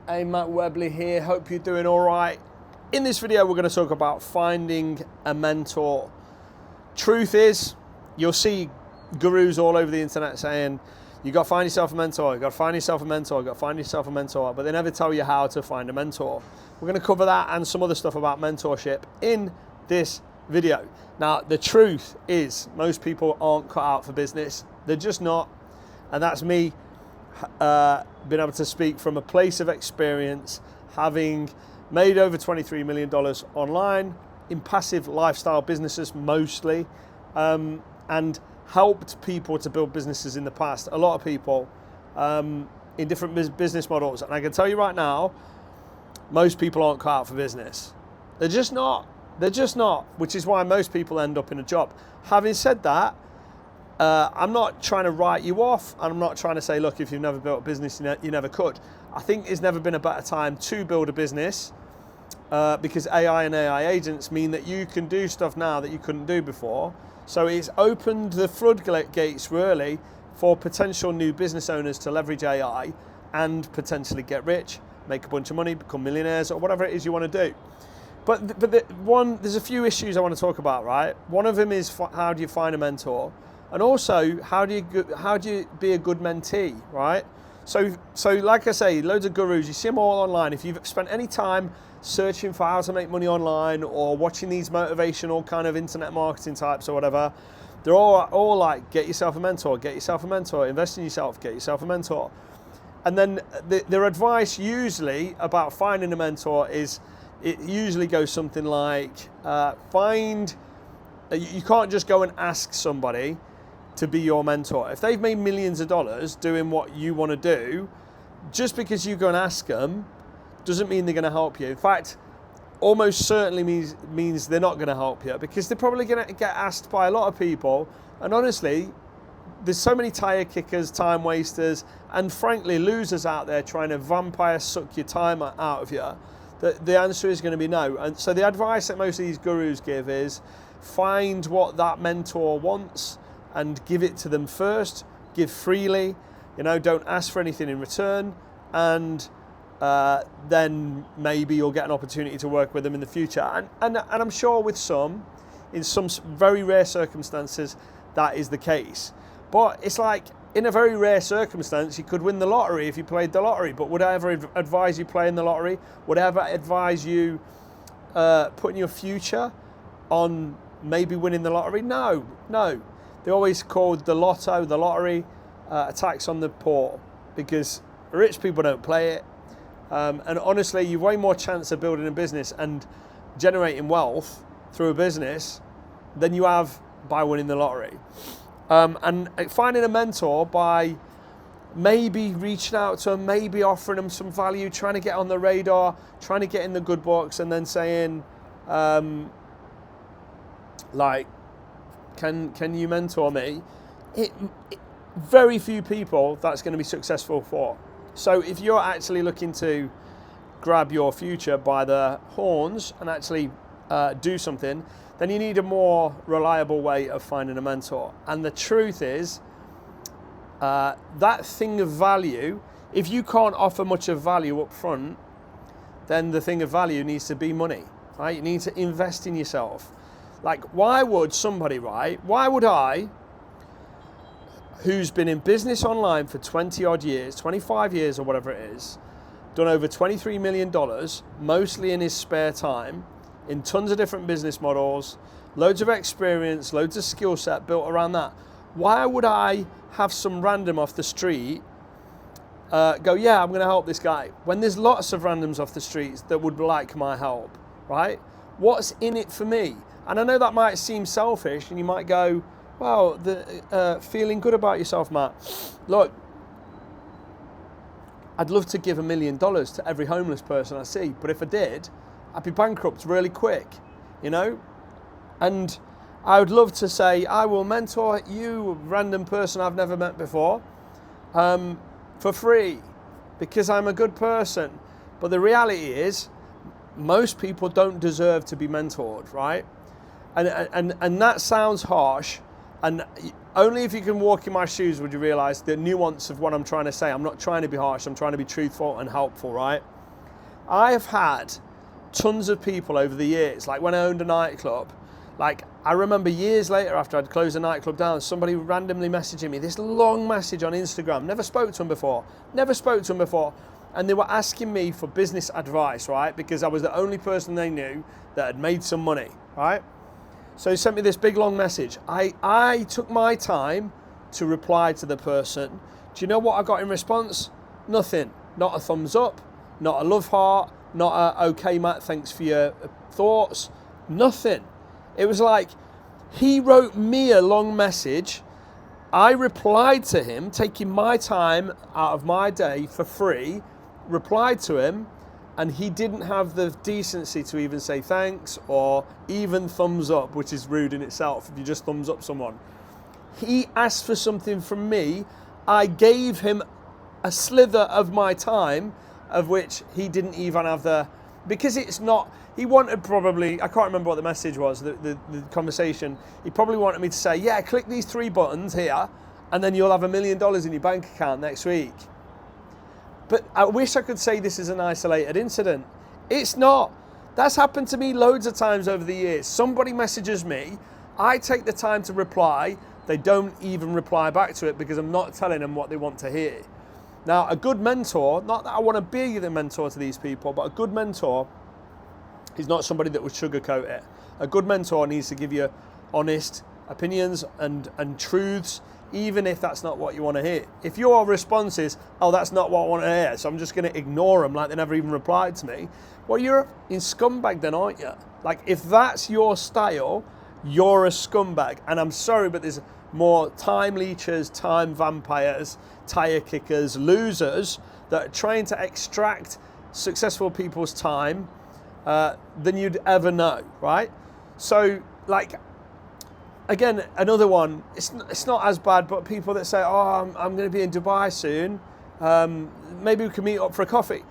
Hey, Matt Webley here, hope you're doing all right. In this video, we're going to talk about finding a mentor. Truth is, you'll see gurus all over the internet saying, you got to find yourself a mentor, you got to find yourself a mentor, you got to find yourself a mentor, but they never tell you how to find a mentor. We're going to cover that and some other stuff about mentorship in this video. Now, the truth is, most people aren't cut out for business. They're just not. And that's me being able to speak from a place of experience, having made over $23 million online in passive lifestyle businesses mostly, and helped people to build businesses in the past, a lot of people in different business models. And I can tell you right now, most people aren't cut out for business. They're just not. They're just not, which is why most people end up in a job. Having said that, I'm not trying to write you off, and I'm not trying to say, look, if you've never built a business, you never could. I think there's never been a better time to build a business because AI and AI agents mean that you can do stuff now that you couldn't do before. So it's opened the floodgates really for potential new business owners to leverage AI and potentially get rich, make a bunch of money, become millionaires, or whatever it is you want to do. But there's a few issues I want to talk about, right? One of them is how do you find a mentor? And also, how do you be a good mentee, right? So like I say, loads of gurus, you see them all online. If you've spent any time searching for how to make money online or watching these motivational kind of internet marketing types or whatever, they're all like, get yourself a mentor, invest in yourself, get yourself a mentor. And then their advice usually about finding a mentor is, it usually goes something like, you can't just go and ask somebody to be your mentor. If they've made millions of dollars doing what you want to do, just because you go and ask them doesn't mean they're going to help you. In fact, almost certainly means they're not going to help you, because they're probably going to get asked by a lot of people. And honestly, there's so many tire kickers, time wasters, and frankly losers out there trying to vampire suck your time out of you, that the answer is going to be no. And so the advice that most of these gurus give is find what that mentor wants and give it to them first. Give freely, don't ask for anything in return, and then maybe you'll get an opportunity to work with them in the future. And I'm sure in some very rare circumstances, that is the case. But it's like, in a very rare circumstance, you could win the lottery if you played the lottery. But would I ever advise you playing the lottery? Would I ever advise you putting your future on maybe winning the lottery? No. They always called the lottery, a tax on the poor, because rich people don't play it. And honestly, you've way more chance of building a business and generating wealth through a business than you have by winning the lottery. And finding a mentor by maybe reaching out to them, maybe offering them some value, trying to get on the radar, trying to get in the good books, and then saying, can you mentor me? Very few people that's going to be successful for. So if you're actually looking to grab your future by the horns and actually do something, then you need a more reliable way of finding a mentor. And the truth is, that thing of value, if you can't offer much of value up front, then the thing of value needs to be money, right? You need to invest in yourself. Like, why would I, who's been in business online for 20 odd years, 25 years or whatever it is, done over $23 million, mostly in his spare time, in tons of different business models, loads of experience, loads of skill set built around that. Why would I have some random off the street go, yeah, I'm going to help this guy, when there's lots of randoms off the streets that would like my help, right? What's in it for me? And I know that might seem selfish, and you might go, well, feeling good about yourself, Matt. Look, I'd love to give $1 million to every homeless person I see, but if I did, I'd be bankrupt really quick, And I would love to say, I will mentor you, a random person I've never met before, for free, because I'm a good person. But the reality is, most people don't deserve to be mentored, right? And that sounds harsh, and only if you can walk in my shoes would you realize the nuance of what I'm trying to say. I'm not trying to be harsh, I'm trying to be truthful and helpful, right? I have had tons of people over the years, like when I owned a nightclub, like I remember years later after I'd closed the nightclub down, somebody randomly messaging me this long message on Instagram, never spoke to them before, and they were asking me for business advice, right? Because I was the only person they knew that had made some money, right? So he sent me this big long message. I took my time to reply to the person. Do you know what I got in response? Nothing. Not a thumbs up, not a love heart, not a, okay, Matt, thanks for your thoughts. Nothing. It was like, he wrote me a long message. I replied to him, taking my time out of my day for free, replied to him, and he didn't have the decency to even say thanks or even thumbs up, which is rude in itself if you just thumbs up someone. He asked for something from me. I gave him a slither of my time, of which he didn't even have the, because it's not, he wanted probably, I can't remember what the message was, the conversation, he probably wanted me to say, yeah, click these 3 buttons here, and then you'll have $1 million in your bank account next week. But I wish I could say this is an isolated incident. It's not. That's happened to me loads of times over the years. Somebody messages me, I take the time to reply, they don't even reply back to it because I'm not telling them what they want to hear. Now, a good mentor, not that I want to be the mentor to these people, but a good mentor is not somebody that would sugarcoat it. A good mentor needs to give you honest opinions and truths, even if that's not what you want to hear. If your response is, oh, that's not what I want to hear, so I'm just going to ignore them like they never even replied to me, well, you're in scumbag then, aren't you? Like, if that's your style, you're a scumbag. And I'm sorry, but there's more time leechers, time vampires, tire kickers, losers that are trying to extract successful people's time than you'd ever know, right? So, like, again, another one, it's not as bad, but people that say, oh, I'm going to be in Dubai soon, maybe we can meet up for a coffee.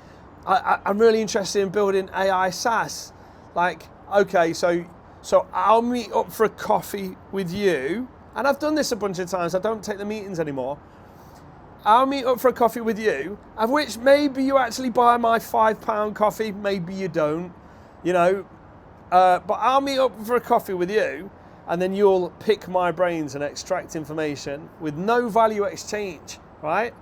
I'm really interested in building AI SAAS. Like, okay, so I'll meet up for a coffee with you, and I've done this a bunch of times, I don't take the meetings anymore. I'll meet up for a coffee with you, of which maybe you actually buy my £5 coffee, maybe you don't, you know, but I'll meet up for a coffee with you, and then you'll pick my brains and extract information with no value exchange, right?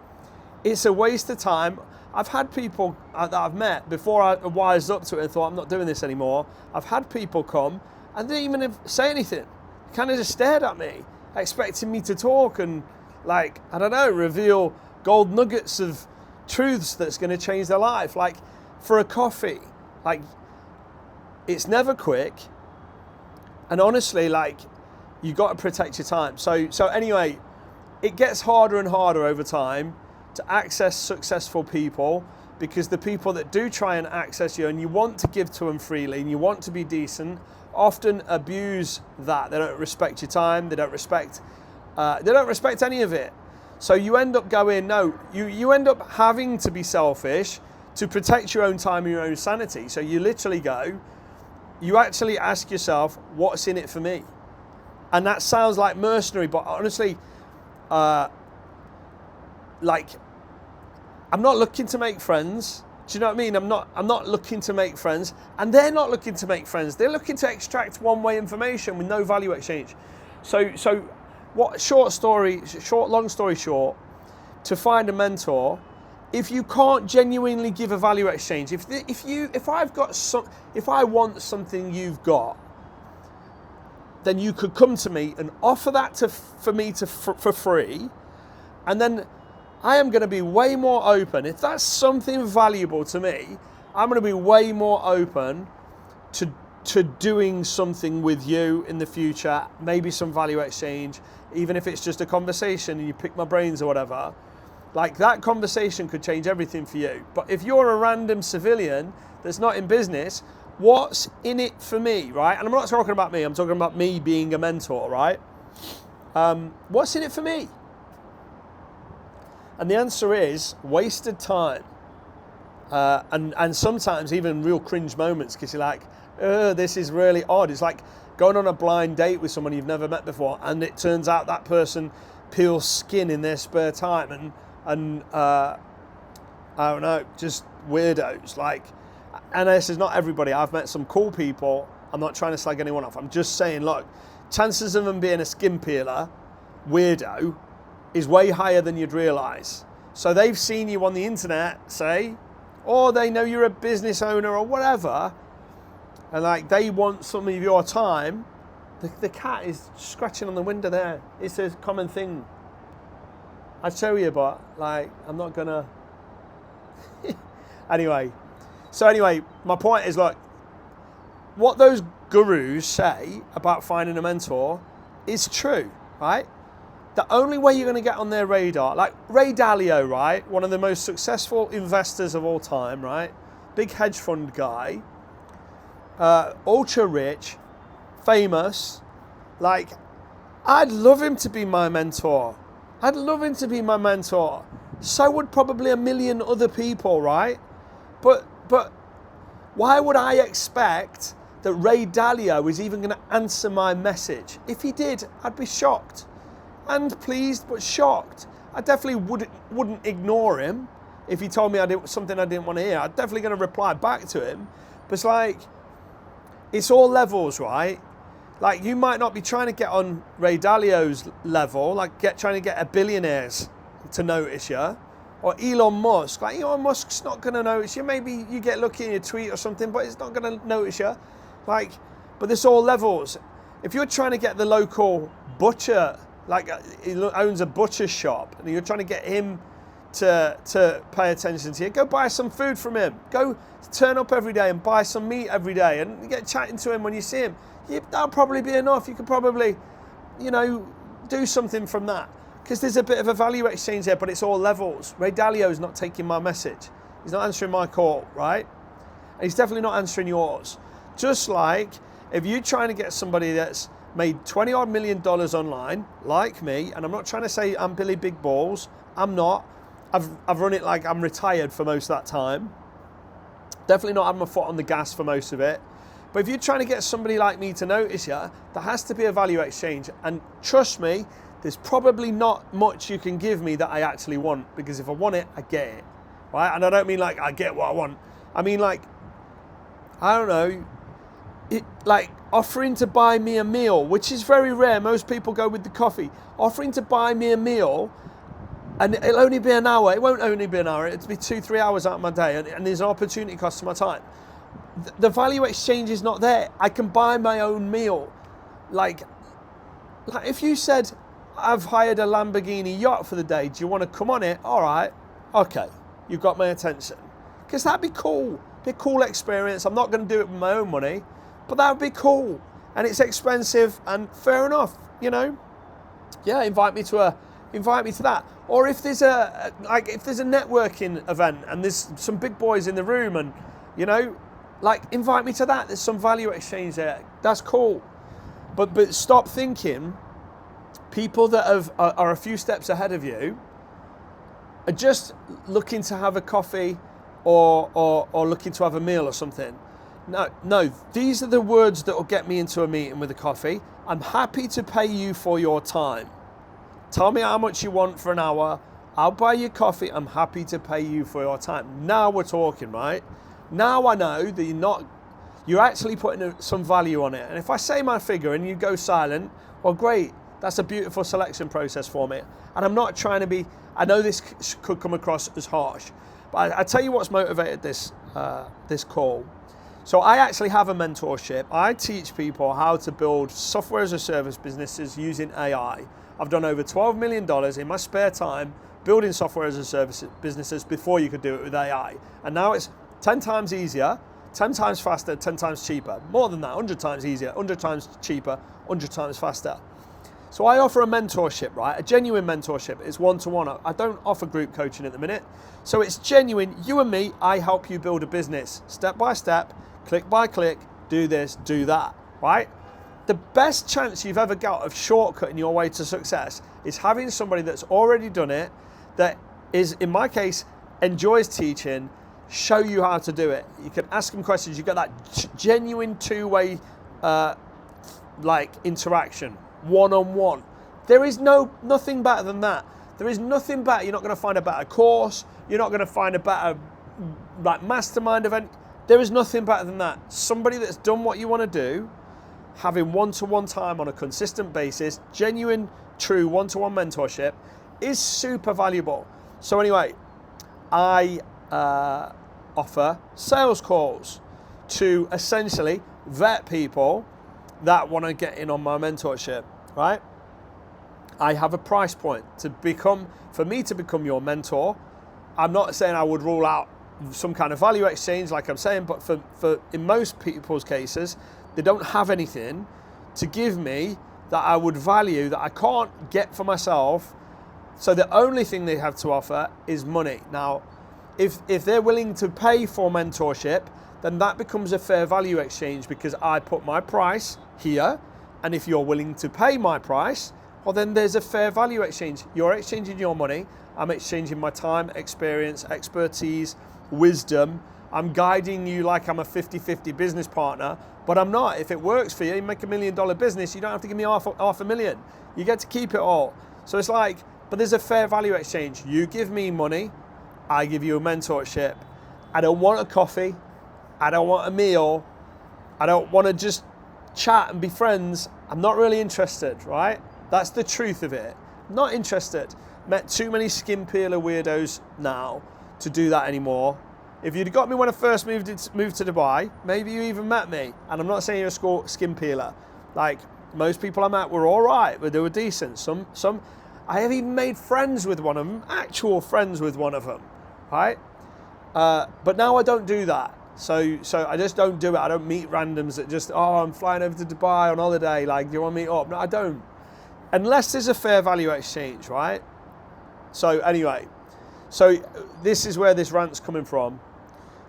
It's a waste of time. I've had people that I've met before I wised up to it and thought, I'm not doing this anymore. I've had people come and they didn't even say anything. Kind of just stared at me, expecting me to talk and, like, I don't know, reveal gold nuggets of truths that's going to change their life. Like, for a coffee, like, it's never quick. And honestly, like, you got to protect your time. So anyway, it gets harder and harder over time to access successful people, because the people that do try and access you and you want to give to them freely and you want to be decent often abuse that. They don't respect your time. They don't respect any of it. So you end up going, no, you end up having to be selfish to protect your own time and your own sanity. So you literally go, you actually ask yourself, what's in it for me? And that sounds like mercenary, but honestly, like, I'm not looking to make friends. Do you know what I mean? I'm not looking to make friends, and they're not looking to make friends. They're looking to extract one-way information with no value exchange. So long story short, to find a mentor, if you can't genuinely give a value exchange, if I want something you've got, then you could come to me and offer that for free, and then I am going to be way more open. If that's something valuable to me, I'm going to be way more open to doing something with you in the future, maybe some value exchange, even if it's just a conversation and you pick my brains or whatever. Like, that conversation could change everything for you. But if you're a random civilian that's not in business, what's in it for me, right? And I'm not talking about me, I'm talking about me being a mentor, right? What's in it for me? And the answer is wasted time. And sometimes even real cringe moments, because you're like, this is really odd. It's like going on a blind date with someone you've never met before, and it turns out that person peels skin in their spare time, and I don't know, just weirdos. Like, and this is not everybody. I've met some cool people. I'm not trying to slag anyone off. I'm just saying, look, chances of them being a skin peeler weirdo is way higher than you'd realise. So they've seen you on the internet, say, or they know you're a business owner or whatever, and like they want some of your time. The cat is scratching on the window there. It's a common thing. I'd show you, but like I'm not gonna. Anyway, my point is, look, what those gurus say about finding a mentor is true, right? The only way you're going to get on their radar, like Ray Dalio, right? One of the most successful investors of all time, right? Big hedge fund guy, ultra rich, famous. Like, I'd love him to be my mentor. I'd love him to be my mentor. So would probably a million other people, right? But why would I expect that Ray Dalio is even going to answer my message? If he did, I'd be shocked. And pleased, but shocked. I definitely wouldn't ignore him if he told me something I didn't want to hear. I'm definitely going to reply back to him. But it's like, it's all levels, right? Like, you might not be trying to get on Ray Dalio's level, like trying to get a billionaires to notice you, or Elon Musk. Like, Elon Musk's not going to notice you. Maybe you get lucky in your tweet or something, but it's not going to notice you. Like, but there's all levels. If you're trying to get the local butcher, like he owns a butcher shop, and you're trying to get him to pay attention to you, go buy some food from him. Go turn up every day and buy some meat every day, and get chatting to him when you see him. That'll probably be enough. You could probably, do something from that, because there's a bit of a value exchange there, but it's all levels. Ray Dalio's not taking my message. He's not answering my call, right? And he's definitely not answering yours. Just like if you're trying to get somebody that's made $20 odd million online, like me, and I'm not trying to say I'm Billy Big Balls. I'm not. I've run it like I'm retired for most of that time. Definitely not had my foot on the gas for most of it. But if you're trying to get somebody like me to notice you, there has to be a value exchange. And trust me, there's probably not much you can give me that I actually want, because if I want it, I get it, right? And I don't mean like I get what I want. I mean like, I don't know, like offering to buy me a meal, which is very rare. Most people go with the coffee. Offering to buy me a meal, and it'll only be an hour. It won't only be an hour. It'll be 2-3 hours out of my day, and there's an opportunity cost to my time. The value exchange is not there. I can buy my own meal. Like if you said, I've hired a Lamborghini yacht for the day, do you want to come on it? All right, okay, you've got my attention. Because that'd be cool. Be a cool experience. I'm not going to do it with my own money, but that would be cool. And it's expensive, and fair enough, Yeah, invite me to that. Or if there's a networking event and there's some big boys in the room, and invite me to that. There's some value exchange there. That's cool. But stop thinking people that are a few steps ahead of you are just looking to have a coffee or looking to have a meal or something. No, these are the words that will get me into a meeting with a coffee. I'm happy to pay you for your time. Tell me how much you want for an hour. I'll buy you coffee. I'm happy to pay you for your time. Now we're talking, right? Now I know that you're actually putting some value on it. And if I say my figure and you go silent, well, great. That's a beautiful selection process for me. And I'm not trying to be, I know this could come across as harsh, but I tell you what's motivated this call. So I actually have a mentorship. I teach people how to build software as a service businesses using AI. I've done over $12 million in my spare time building software as a service businesses before you could do it with AI. And now it's 10 times easier, 10 times faster, 10 times cheaper. More than that, 100 times easier, 100 times cheaper, 100 times faster. So I offer a mentorship, right? A genuine mentorship. It's one-to-one. I don't offer group coaching at the minute. So it's genuine. You and me, I help you build a business. Step by step, click by click, do this, do that, right? The best chance you've ever got of shortcutting your way to success is having somebody that's already done it, that is, in my case, enjoys teaching, show you how to do it. You can ask them questions. You get that genuine two-way interaction, one-on-one. There is nothing better than that. There is nothing better. You're not going to find a better course. You're not going to find a better mastermind event. There is nothing better than that. Somebody that's done what you want to do, having one-to-one time on a consistent basis, genuine, true one-to-one mentorship is super valuable. So anyway, I offer sales calls to essentially vet people that want to get in on my mentorship, right? I have a price point for me to become your mentor. I'm not saying I would rule out some kind of value exchange like I'm saying, but for in most people's cases, they don't have anything to give me that I would value, that I can't get for myself. So the only thing they have to offer is money. Now, if they're willing to pay for mentorship, then that becomes a fair value exchange, because I put my price here, and if you're willing to pay my price, well, then there's a fair value exchange. You're exchanging your money, I'm exchanging my time, experience, expertise, wisdom. I'm guiding you like I'm a 50-50 business partner, but I'm not. If it works for you, you make $1 million business, you don't have to give me half a million. You get to keep it all. So it's like, but there's a fair value exchange. You give me money, I give you a mentorship. I don't want a coffee, I don't want a meal, I don't want to just chat and be friends. I'm not really interested, right? That's the truth of it. Not interested. Met too many skin peeler weirdos now to do that anymore. If you'd got me when I first moved to Dubai, maybe you even met me. And I'm not saying you're a skin peeler. Like, most people I met were all right, but they were decent. Some I have even made friends with one of them, actual friends with one of them, right? But now I don't do that. So I just don't do it. I don't meet randoms that just, oh, I'm flying over to Dubai on holiday. Like, do you want to meet up? No, I don't. Unless there's a fair value exchange, right? So anyway, so this is where this rant's coming from.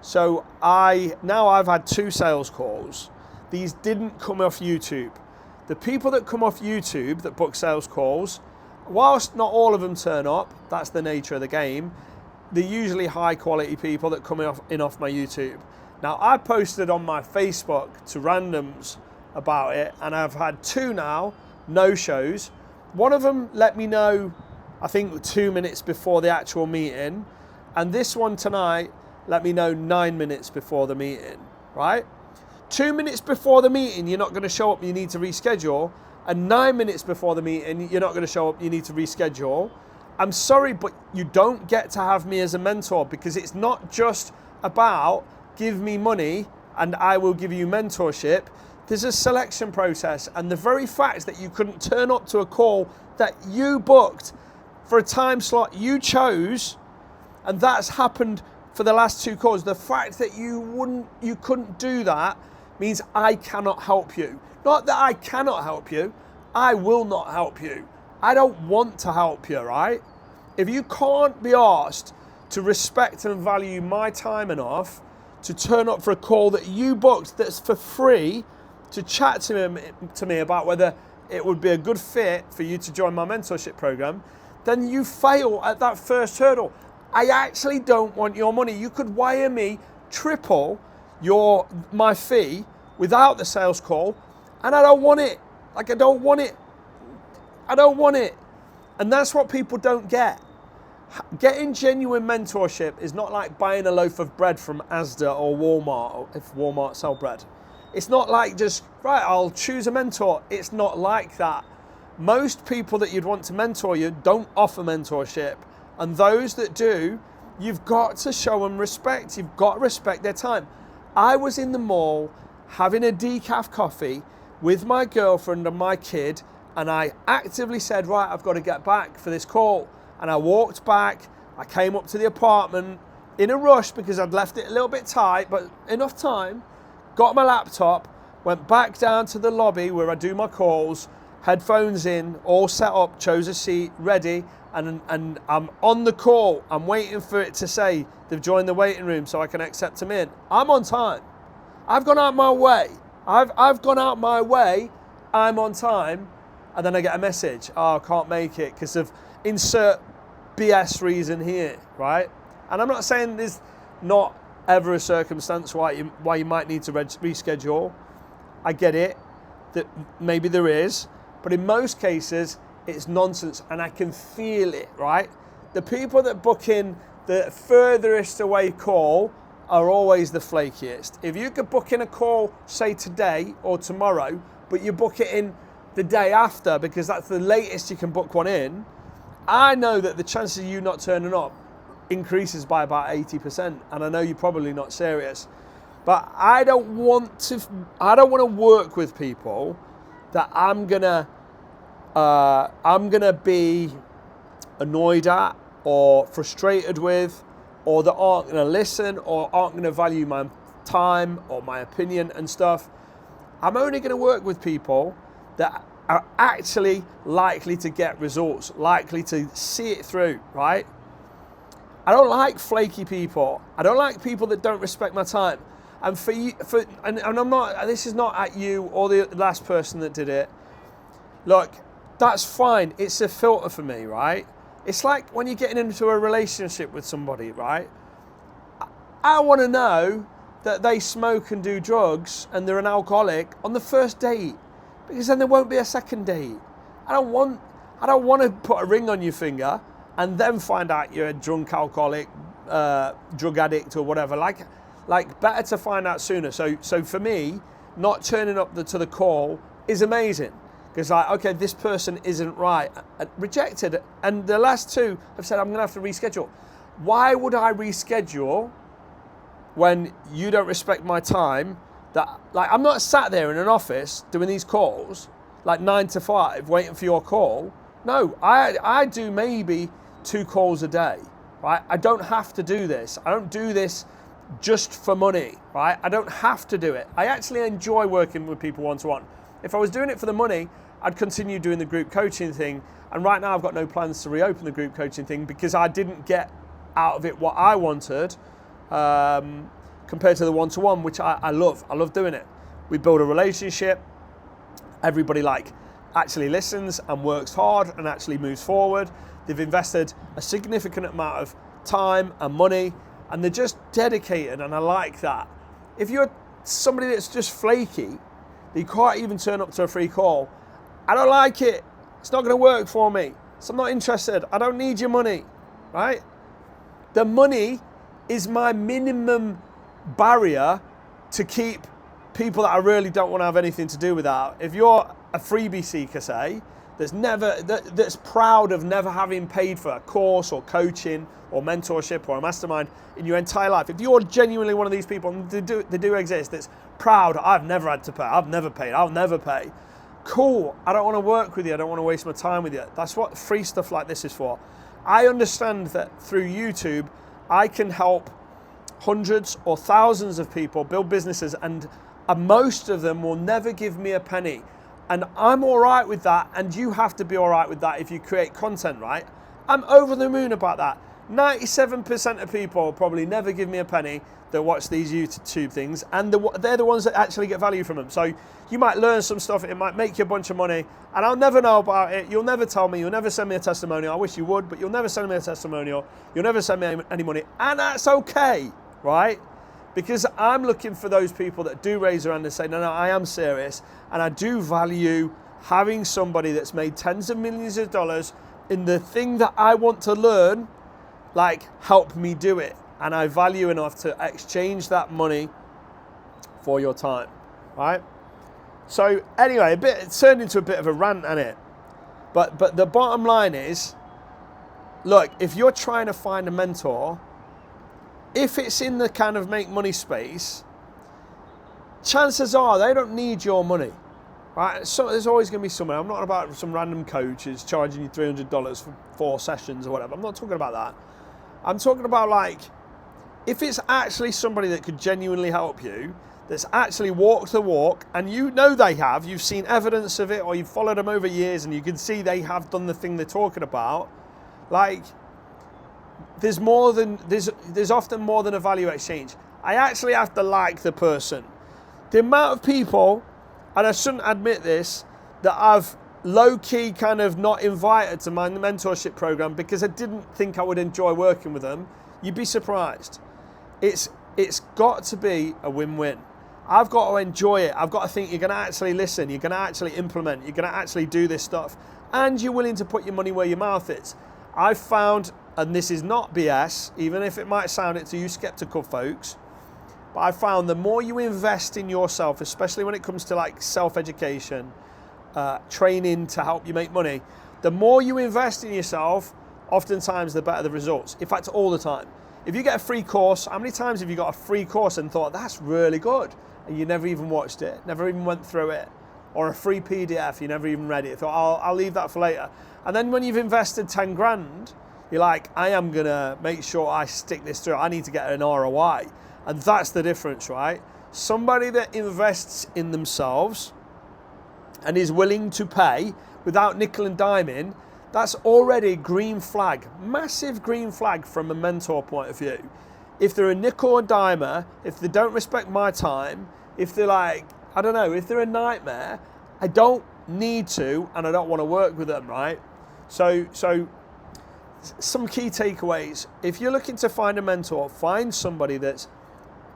So I've had 2 sales calls. These didn't come off YouTube. The people that come off YouTube that book sales calls, whilst not all of them turn up, that's the nature of the game, they're usually high quality people that come off my YouTube. Now, I posted on my Facebook to randoms about it, and I've had 2 now, no shows. One of them let me know, I think 2 minutes before the actual meeting, and this one tonight let me know 9 minutes before the meeting, right? 2 minutes before the meeting, you're not going to show up, you need to reschedule, and 9 minutes before the meeting, you're not going to show up, you need to reschedule. I'm sorry, but you don't get to have me as a mentor, because it's not just about give me money and I will give you mentorship. There's a selection process, and the very fact that you couldn't turn up to a call that you booked for a time slot you chose, and that's happened for the last 2 calls, the fact that you couldn't do that means I cannot help you. Not that I cannot help you, I will not help you. I don't want to help you, right? If you can't be asked to respect and value my time enough to turn up for a call that you booked that's for free, to chat to me about whether it would be a good fit for you to join my mentorship program, then you fail at that first hurdle. I actually don't want your money. You could wire me triple my fee without the sales call, and I don't want it. Like, I don't want it. I don't want it. And that's what people don't get. Getting genuine mentorship is not like buying a loaf of bread from Asda or Walmart, if Walmart sell bread. It's not like just, right, I'll choose a mentor. It's not like that. Most people that you'd want to mentor you don't offer mentorship. And those that do, you've got to show them respect. You've got to respect their time. I was in the mall having a decaf coffee with my girlfriend and my kid, and I actively said, right, I've got to get back for this call. And I walked back, I came up to the apartment in a rush because I'd left it a little bit tight, but enough time, got my laptop, went back down to the lobby where I do my calls, headphones in, all set up, chose a seat, ready, and I'm on the call. I'm waiting for it to say they've joined the waiting room so I can accept them in. I'm on time. I've gone out my way. I've gone out my way, I'm on time, and then I get a message, oh, I can't make it because of insert BS reason here, right? And I'm not saying there's not ever a circumstance why you might need to reschedule. I get it, that maybe there is, but in most cases, it's nonsense, and I can feel it, right? The people that book in the furthest away call are always the flakiest. If you could book in a call, say today or tomorrow, but you book it in the day after because that's the latest you can book one in, I know that the chances of you not turning up increases by about 80%. And I know you're probably not serious, but I don't want to work with people that I'm gonna be annoyed at or frustrated with, or that aren't going to listen or aren't going to value my time or my opinion and stuff. I'm only going to work with people that are actually likely to get results, likely to see it through, right? I don't like flaky people. I don't like people that don't respect my time. And and I'm not, this is not at you or the last person that did it. Look, that's fine. It's a filter for me, right? It's like when you're getting into a relationship with somebody, right? I want to know that they smoke and do drugs and they're an alcoholic on the first date, because then there won't be a second date. I don't want to put a ring on your finger and then find out you're a drunk alcoholic, drug addict or whatever. Like better to find out sooner. So for me, not turning up to the call is amazing. Because okay, this person isn't right. Rejected. And the last two have said, I'm going to have to reschedule. Why would I reschedule when you don't respect my time? I'm not sat there in an office doing these calls, 9 to 5, waiting for your call. No, I do maybe 2 calls a day, right? I don't have to do this. I don't do this just for money, right? I don't have to do it. I actually enjoy working with people one-to-one. If I was doing it for the money, I'd continue doing the group coaching thing. And right now I've got no plans to reopen the group coaching thing because I didn't get out of it what I wanted compared to the one-to-one, which I love. I love doing it. We build a relationship. Everybody actually listens and works hard and actually moves forward. They've invested a significant amount of time and money and they're just dedicated, and I like that. If you're somebody that's just flaky, you can't even turn up to a free call, I don't like it. It's not going to work for me. So I'm not interested. I don't need your money, right? The money is my minimum barrier to keep people that I really don't want to have anything to do with that. If you're a freebie seeker, say, that's proud of never having paid for a course or coaching or mentorship or a mastermind in your entire life, if you're genuinely one of these people, and they do exist, that's proud, I've never had to pay, I've never paid, I'll never pay. Cool, I don't want to work with you, I don't want to waste my time with you. That's what free stuff like this is for. I understand that through YouTube, I can help hundreds or thousands of people build businesses, and most of them will never give me a penny. And I'm all right with that, and you have to be all right with that if you create content, right? I'm over the moon about that. 97% of people probably never give me a penny that watch these YouTube things, and they're the ones that actually get value from them. So you might learn some stuff, it might make you a bunch of money, and I'll never know about it. You'll never tell me, you'll never send me a testimonial. I wish you would, but you'll never send me a testimonial. You'll never send me any money, and that's okay, right? Because I'm looking for those people that do raise their hand and say, no, I am serious, and I do value having somebody that's made tens of millions of dollars in the thing that I want to learn, help me do it. And I value enough to exchange that money for your time, right? So anyway, it turned into a bit of a rant, hasn't it? But the bottom line is, look, if you're trying to find a mentor, if it's in the kind of make money space, chances are they don't need your money, right? So there's always going to be someone. I'm not about some random coach who's charging you $300 for 4 sessions or whatever. I'm not talking about that. I'm talking about if it's actually somebody that could genuinely help you, that's actually walked the walk, and you know they have, you've seen evidence of it, or you've followed them over years and you can see they have done the thing they're talking about, there's often more than a value exchange. I actually have to like the person. The amount of people, and I shouldn't admit this, that I've low-key kind of not invited to my mentorship program because I didn't think I would enjoy working with them, you'd be surprised. It's got to be a win-win. I've got to enjoy it. I've got to think you're going to actually listen, you're going to actually implement, you're going to actually do this stuff, and you're willing to put your money where your mouth is. I've found, and this is not BS, even if it might sound it to you skeptical folks, but I found the more you invest in yourself, especially when it comes to like self-education, training to help you make money, the more you invest in yourself, oftentimes the better the results. In fact, all the time. If you get a free course, how many times have you got a free course and thought, that's really good, and you never even watched it, never even went through it? Or a free PDF, you never even read it, thought, I'll leave that for later. And then when you've invested 10 grand, you're like, I am gonna make sure I stick this through, I need to get an ROI. And that's the difference, right? Somebody that invests in themselves and is willing to pay without nickel and diming, that's already green flag, massive green flag from a mentor point of view. If they're a nickel and dimer, if they don't respect my time, if they're like, I don't know, if they're a nightmare, I don't need to, and I don't want to work with them, right? So some key takeaways. If you're looking to find a mentor, find somebody that's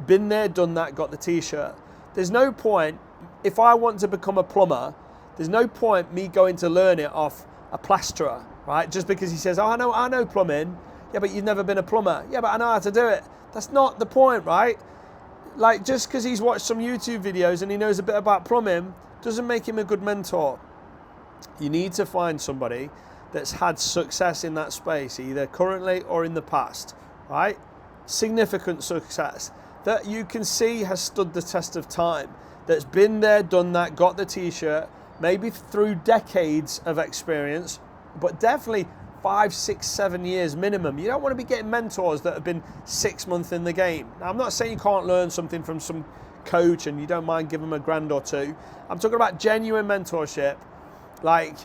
been there, done that, got the t-shirt. There's no point, if I want to become a plumber, there's no point me going to learn it off a plasterer, right? Just because he says, oh, I know plumbing. Yeah, but you've never been a plumber. Yeah, but I know how to do it. That's not the point, right? Like, just because he's watched some YouTube videos and he knows a bit about plumbing doesn't make him a good mentor. You need to find somebody that's had success in that space, either currently or in the past, right? Significant success that you can see has stood the test of time, that's been there, done that, got the t-shirt, maybe through decades of experience, but definitely 5, 6, 7 years minimum. You don't want to be getting mentors that have been 6 months in the game. Now, I'm not saying you can't learn something from some coach and you don't mind giving them $1,000 or $2,000. I'm talking about genuine mentorship. Like,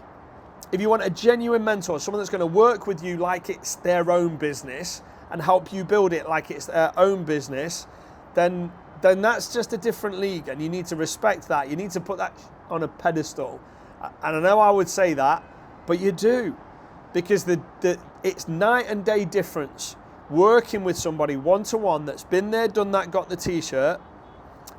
if you want a genuine mentor, someone that's going to work with you like it's their own business and help you build it like it's their own business, then that's just a different league, and you need to respect that. You need to put that on a pedestal. And I know I would say that, but you do, because it's night and day difference working with somebody one-to-one that's been there, done that, got the t-shirt,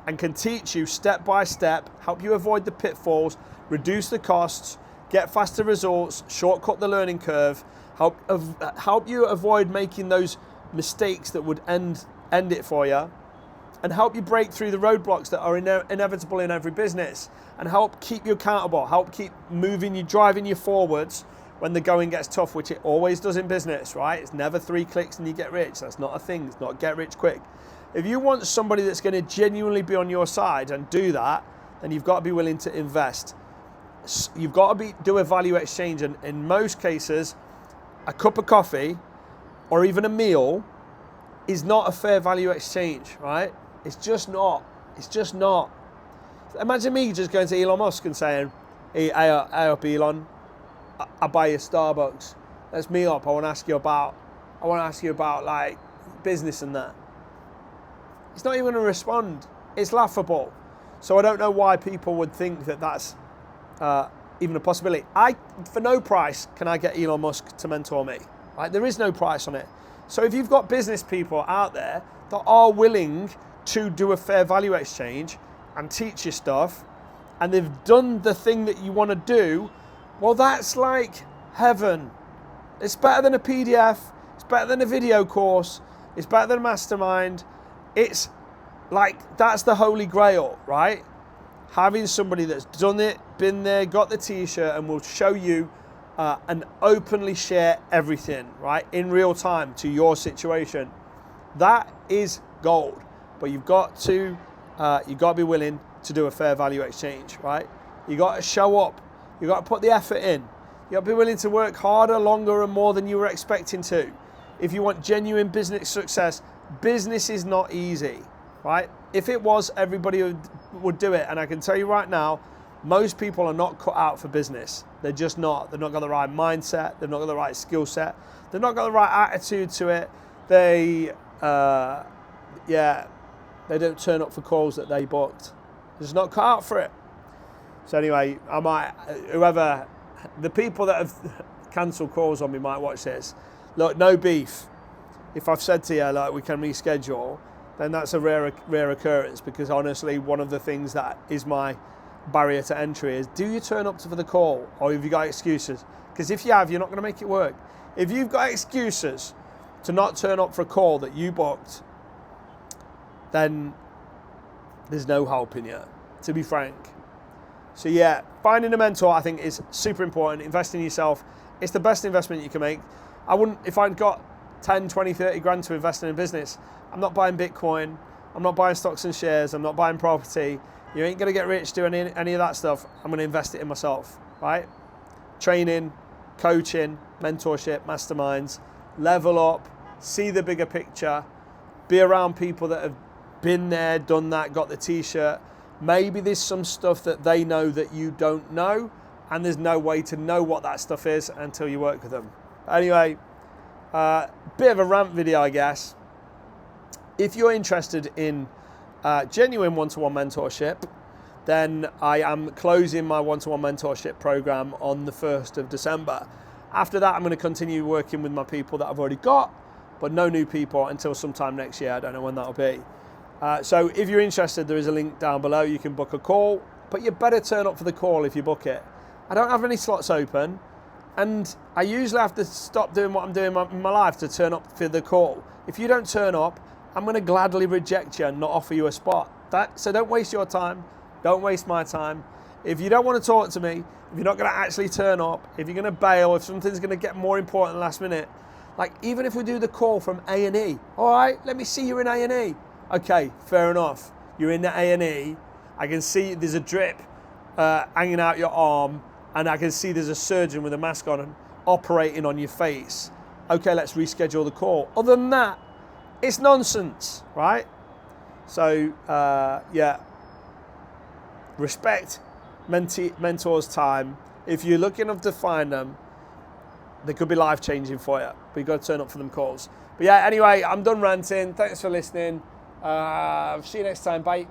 and can teach you step by step, help you avoid the pitfalls, reduce the costs, get faster results, shortcut the learning curve, help you avoid making those mistakes that would end it for you, and help you break through the roadblocks that are inevitable in every business, and help keep you accountable, help keep moving you, driving you forwards when the going gets tough, which it always does in business, right? It's never 3 clicks and you get rich. That's not a thing. It's not get rich quick. If you want somebody that's going to genuinely be on your side and do that, then you've got to be willing to invest. You've got to do a value exchange, and in most cases, a cup of coffee or even a meal is not a fair value exchange, right? It's just not. It's just not. Imagine me just going to Elon Musk and saying, hey up Elon, I'll buy you Starbucks. Let's meet up. I want to ask you about like business and that. He's not even going to respond. It's laughable. So I don't know why people would think that that's even a possibility. For no price can I get Elon Musk to mentor me. Right? There is no price on it. So if you've got business people out there that are willing to do a fair value exchange and teach you stuff, and they've done the thing that you want to do, well, that's like heaven. It's better than a PDF. It's better than a video course. It's better than a mastermind. It's like, that's the holy grail, right? Having somebody that's done it, been there, got the t-shirt, and will show you and openly share everything, right, in real time to your situation. That is gold. But you've got to be willing to do a fair value exchange, right? You got to show up. You got to put the effort in. You got to be willing to work harder, longer, and more than you were expecting to. If you want genuine business success, business is not easy, right? If it was, everybody would do it. And I can tell you right now, most people are not cut out for business. They're just not. They've not got the right mindset. They've not got the right skill set. They've not got the right attitude to it. They don't turn up for calls that they booked. They're just not cut out for it. So anyway, the people that have cancelled calls on me might watch this. Look, no beef. If I've said to you, like, we can reschedule, then that's a rare occurrence, because honestly, one of the things that is my barrier to entry is, do you turn up for the call, or have you got excuses? Because if you have, you're not going to make it work. If you've got excuses to not turn up for a call that you booked, then there's no helping you, to be frank. So yeah, finding a mentor I think is super important. Invest in yourself. It's the best investment you can make. If I'd got 10, 20, 30 grand to invest in a business, I'm not buying Bitcoin, I'm not buying stocks and shares, I'm not buying property. You ain't gonna get rich doing any of that stuff. I'm gonna invest it in myself, right? Training, coaching, mentorship, masterminds, level up, see the bigger picture, be around people that have been there, done that, got the t-shirt. Maybe there's some stuff that they know that you don't know, and there's no way to know what that stuff is until you work with them. Anyway, bit of a rant video, I guess. If you're interested in genuine one-to-one mentorship, then I am closing my one-to-one mentorship program on the 1st of December. After that, I'm going to continue working with my people that I've already got, but no new people until sometime next year. I don't know when that'll be. So if you're interested, there is a link down below. You can book a call, but you better turn up for the call if you book it. I don't have any slots open, and I usually have to stop doing what I'm doing in my life to turn up for the call. If you don't turn up, I'm going to gladly reject you and not offer you a spot. So don't waste your time. Don't waste my time. If you don't want to talk to me, if you're not going to actually turn up, if you're going to bail, if something's going to get more important last minute, like even if we do the call from A&E, all right, let me see you in A&E. Okay, fair enough. You're in the A&E. I can see there's a drip hanging out your arm, and I can see there's a surgeon with a mask on and operating on your face. Okay, let's reschedule the call. Other than that, it's nonsense, right? So, yeah, respect mentors' time. If you're lucky enough to find them, they could be life-changing for you, but you've got to turn up for them calls. But yeah, anyway, I'm done ranting. Thanks for listening. See you next time. Bye.